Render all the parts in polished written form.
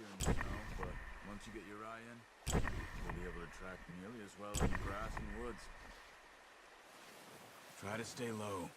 trickier in the snow, but once you get your eye in, you'll be able to track nearly as well in the grass and woods. Try to stay low.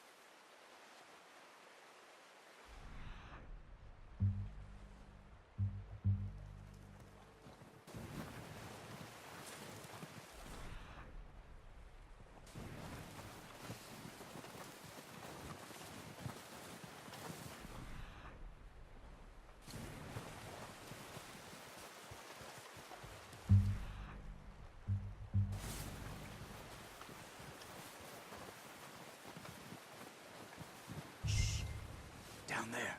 Down there.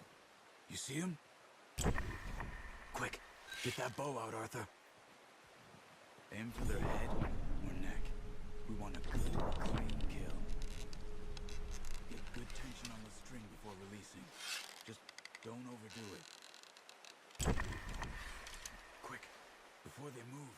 You see him? Quick, get that bow out, Arthur. Aim for their head or neck. We want a good, clean kill. Get good tension on the string before releasing. Just don't overdo it. Quick, before they move.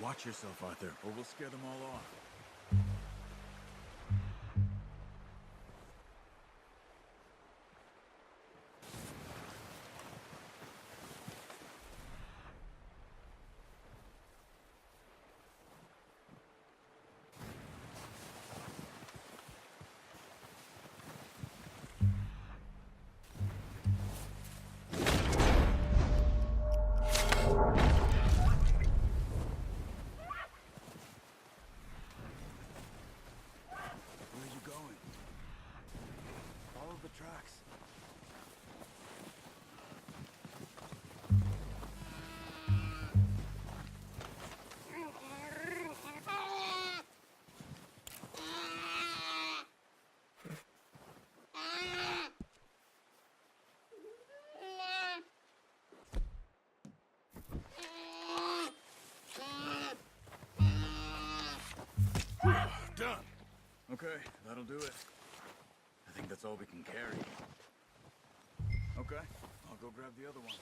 Watch yourself, Arthur, or we'll scare them all off. Tracks. Done. Okay, that'll do it. I think that's all we can carry. Okay, I'll go grab the other one.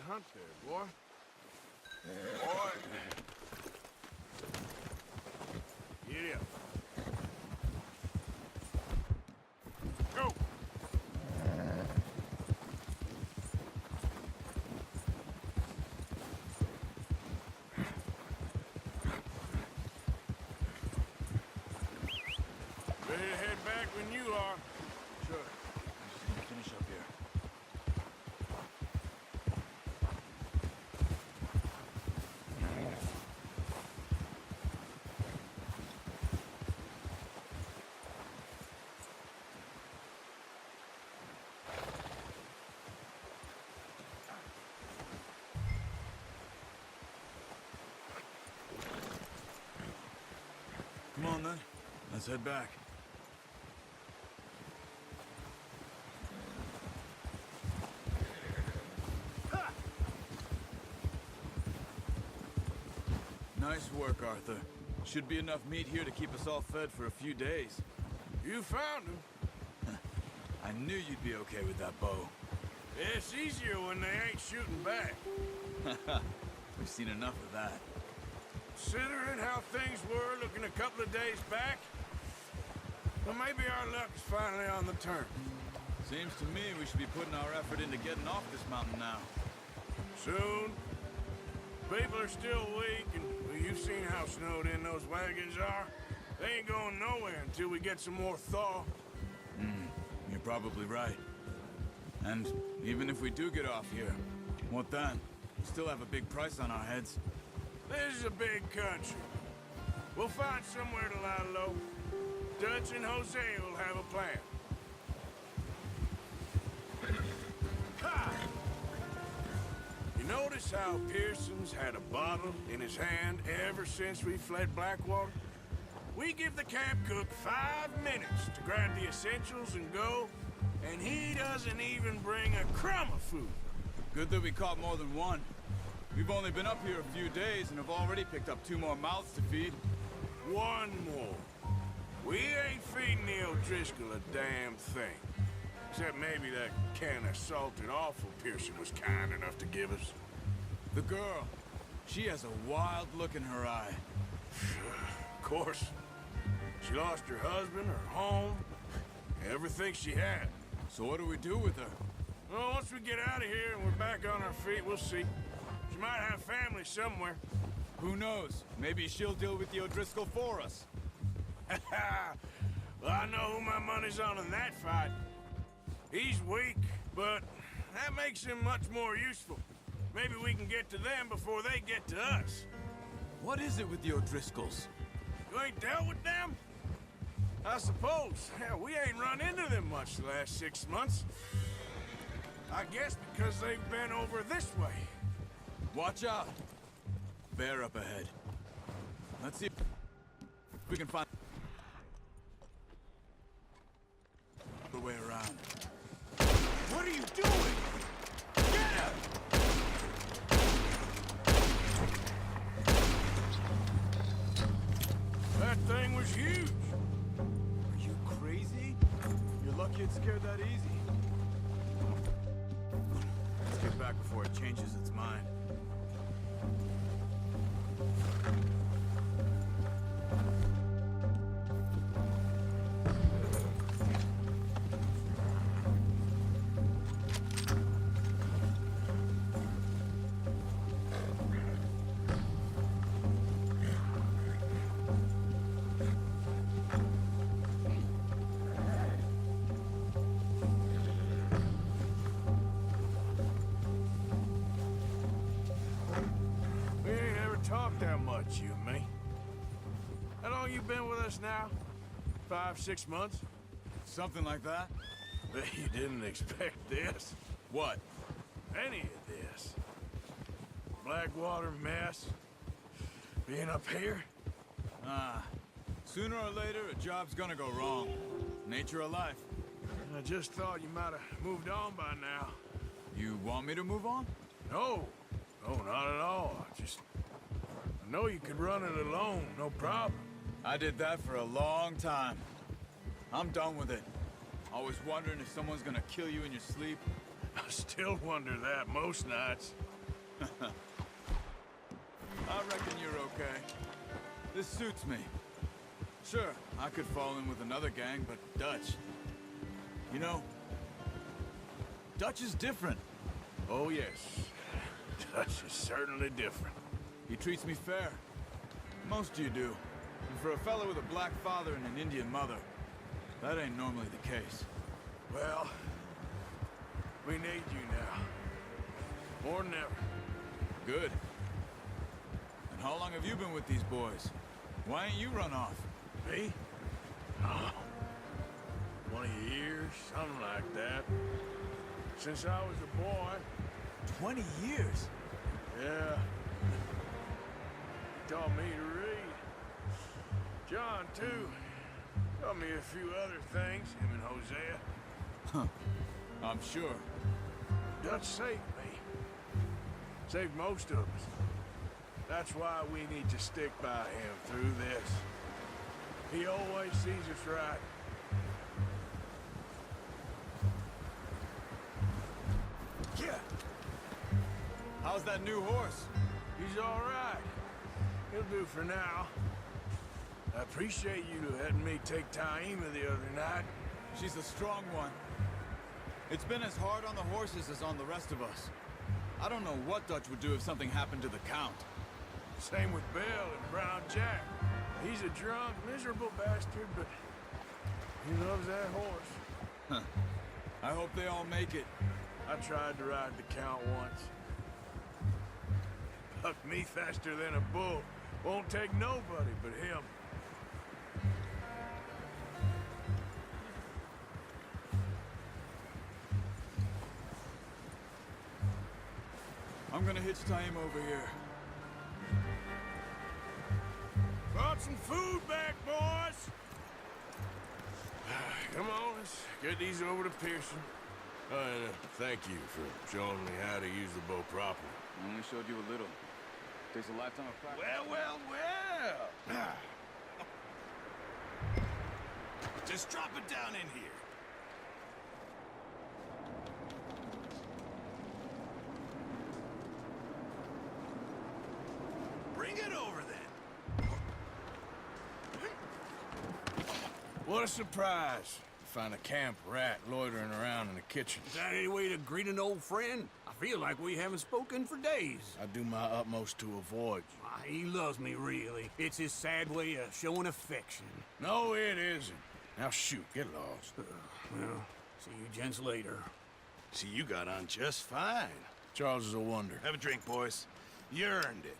hunt there, boy. Boy! Get up. Go! Ready to head back when you are. Sure. I just need to finish up here. Come on, then. Let's head back. Nice work, Arthur. Should be enough meat here to keep us all fed for a few days. You found him. I knew you'd be okay with that bow. It's easier when they ain't shooting back. We've seen enough of that. Considering how things were looking a couple of days back, well, maybe our luck's finally on the turn. Seems to me we should be putting our effort into getting off this mountain now. Soon. People are still weak, and well, you've seen how snowed in those wagons are. They ain't going nowhere until we get some more thaw. You're probably right. And even if we do get off here, what then? We still have a big price on our heads. This is a big country. We'll find somewhere to lie low. Dutch and Jose will have a plan. Ha! You notice how Pearson's had a bottle in his hand ever since we fled Blackwater? We give the camp cook 5 minutes to grab the essentials and go, and he doesn't even bring a crumb of food. Good that we caught more than one. We've only been up here a few days and have already picked up 2 more mouths to feed. One more. We ain't feeding the O'Driscoll a damn thing. Except maybe that can of salted offal Pearson was kind enough to give us. The girl, she has a wild look in her eye. Of course. She lost her husband, her home, everything she had. So what do we do with her? Well, once we get out of here and we're back on our feet, we'll see. She might have family somewhere. Who knows? Maybe she'll deal with the O'Driscoll for us. Well, I know who my money's on in that fight. He's weak, but that makes him much more useful. Maybe we can get to them before they get to us. What is it with the O'Driscolls? You ain't dealt with them? I suppose. Hell, we ain't run into them much the last 6 months. I guess because they've been over this way. Watch out! Bear up ahead. Let's see if we can find the way around. What are you doing? Get him! That thing was huge. Are you crazy? You're lucky it scared that easy. Let's get back before it changes its mind. We ain't ever talked that much, you and me. How long you been with us now? 5, 6 months? Something like that? Bet you didn't expect this. What? Any of this. Blackwater mess. Being up here. Sooner or later, a job's gonna go wrong. Nature of life. I just thought you might have moved on by now. You want me to move on? No. No, not at all. I know you could run it alone, no problem. I did that for a long time. I'm done with it. Always wondering if someone's gonna kill you in your sleep. I still wonder that most nights. I reckon you're okay. This suits me. Sure, I could fall in with another gang, but Dutch... You know, Dutch is different. Oh, yes. Dutch is certainly different. He treats me fair. Most of you do. And for a fellow with a black father and an Indian mother, that ain't normally the case. Well, we need you now. More than ever. Good. And how long have you been with these boys? Why ain't you run off? Me? Oh, 20 years, something like that. Since I was a boy. 20 years? Yeah. He taught me to read. John, too. Taught me a few other things, him and Hosea. Huh. I'm sure. Dutch saved me. Saved most of us. That's why we need to stick by him through this. He always sees us right. Yeah. How's that new horse? He's all right. He'll do for now. I appreciate you letting me take Taima the other night. She's a strong one. It's been as hard on the horses as on the rest of us. I don't know what Dutch would do if something happened to the Count. Same with Bill and Brown Jack. He's a drunk, miserable bastard, but he loves that horse. Huh. I hope they all make it. I tried to ride the Count once. Bucked me faster than a bull. Won't take nobody but him. I'm gonna hitch Taima over here. Brought some food back, boys! Come on, let's get these over to Pearson. And thank you for showing me how to use the bow properly. I only showed you a little. Takes a lifetime of practice. Well! Just drop it down in here. Bring it over then. What a surprise. Find a camp rat loitering around in the kitchen. Is that any way to greet an old friend? I feel like we haven't spoken for days. I do my utmost to avoid you. Ah, he loves me, really. It's his sad way of showing affection. No, it isn't. Now shoot, get lost. Well, see you gents later. See, you got on just fine. Charles is a wonder. Have a drink, boys. You earned it.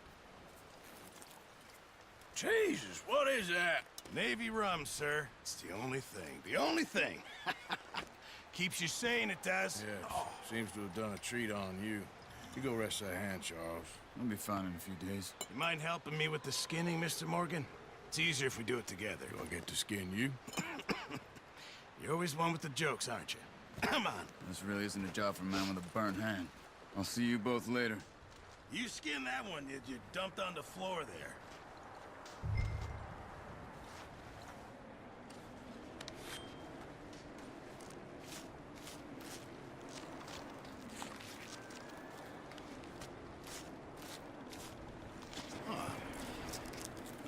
Jesus, what is that? Navy rum, sir. It's the only thing. The only thing. Keeps you sane, it does. Yeah, seems to have done a treat on you. You go rest that hand, Charles. I'll be fine in a few days. You mind helping me with the skinning, Mr. Morgan? It's easier if we do it together. Do I get to skin you? You're always one with the jokes, aren't you? Come on. This really isn't a job for a man with a burnt hand. I'll see you both later. You skinned that one you dumped on the floor there.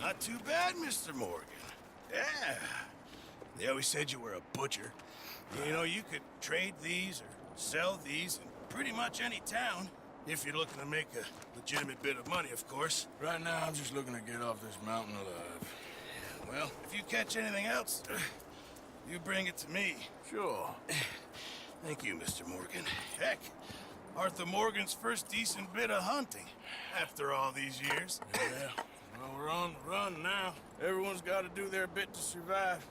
Not too bad, Mr. Morgan. Yeah. They always said you were a butcher. You know, you could trade these or sell these in pretty much any town. If you're looking to make a legitimate bit of money, of course. Right now, I'm just looking to get off this mountain alive. Well, if you catch anything else, you bring it to me. Sure. Thank you, Mr. Morgan. Heck, Arthur Morgan's first decent bit of hunting after all these years. Yeah. Well, we're on the run now. Everyone's got to do their bit to survive.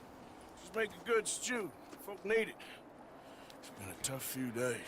Just make a good stew. Folk need it. It's been a tough few days.